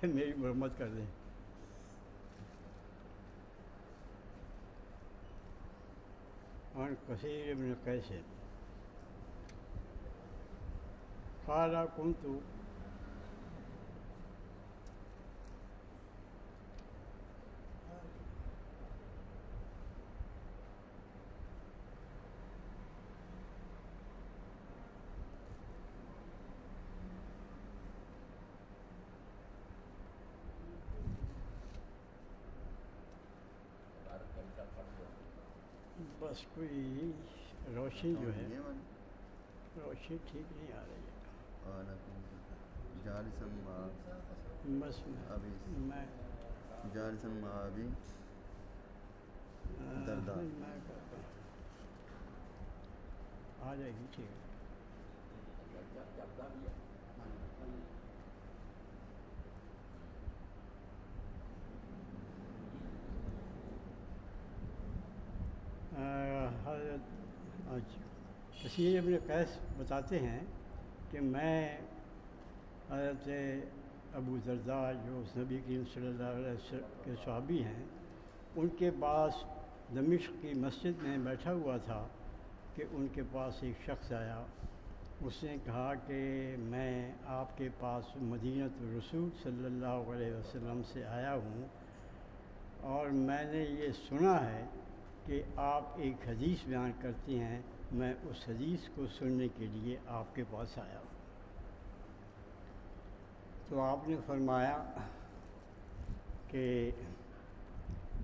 میری مرمت کر دیں. عن کثیر بن قیس قال كنت بس کوئی روشنی جو ہے روشنی ٹھیک نہیں آ رہی ہے. بس میں کرتا ہوں آ جائے گی ٹھیک ہے. حضرت کثیر ابن قیس بتاتے ہیں کہ میں حضرت ابو درداء جو نبی کریم صلی اللہ علیہ وسلم کے صحابی ہیں ان کے پاس دمشق کی مسجد میں بیٹھا ہوا تھا کہ ان کے پاس ایک شخص آیا. اس نے کہا کہ میں آپ کے پاس مدینۃ الرسول صلی اللہ علیہ وسلم سے آیا ہوں اور میں نے یہ سنا ہے کہ آپ ایک حدیث بیان کرتے ہیں, میں اس حدیث کو سننے کے لیے آپ کے پاس آیا ہوں. تو آپ نے فرمایا کہ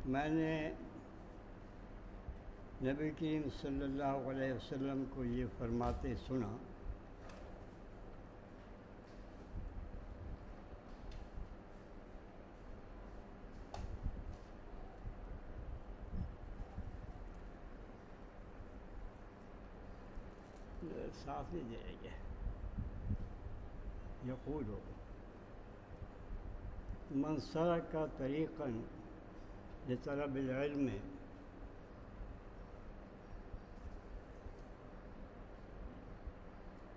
میں نے نبی کریم صلی اللہ علیہ وسلم کو یہ فرماتے سنا ساتھ نہیں دے رہی ہے. یقول من سلک طریقا لطلب العلم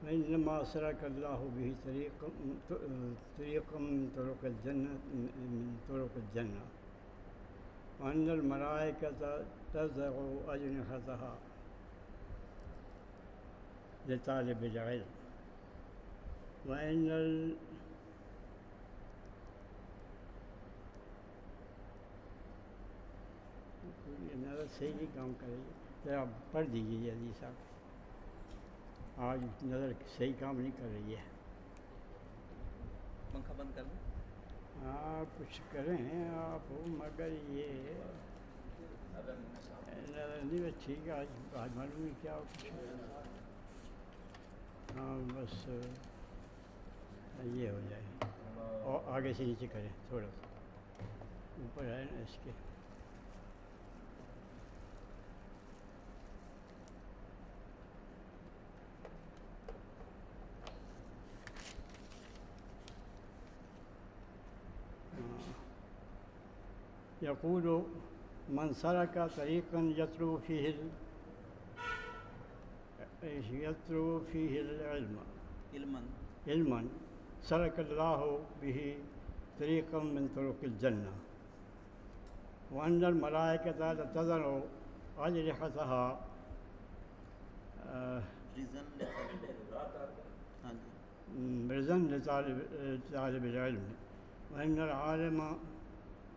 فإنما سلك الله به طريقا من طرق الجنة وأن الملائكة تضع أجنحتها لطالب العلم وإن نظر صحیح نہیں کام کر رہی ہے, ذرا پڑھ دیجیے علی صاحب. آج نظر صحیح کام نہیں کر رہی ہے. پنکھا بند کر دیں. ہاں کچھ کریں آپ, مگر یہ نظر نہیں ٹھیک ہے. آج معلوم نہیں کیا کچھ. ہاں بس یہ ہو جائے اور آگے سے نیچے کریں تھوڑا سا اوپر ہے نا اس کے. یقول من سلک طریقا یطلب فیہ العلم علما سلک اللہ بہ طریقا من طرق الجنہ وأن الملائکۃ لتضع أجنحتها رضا لطالب العلم وإن العالم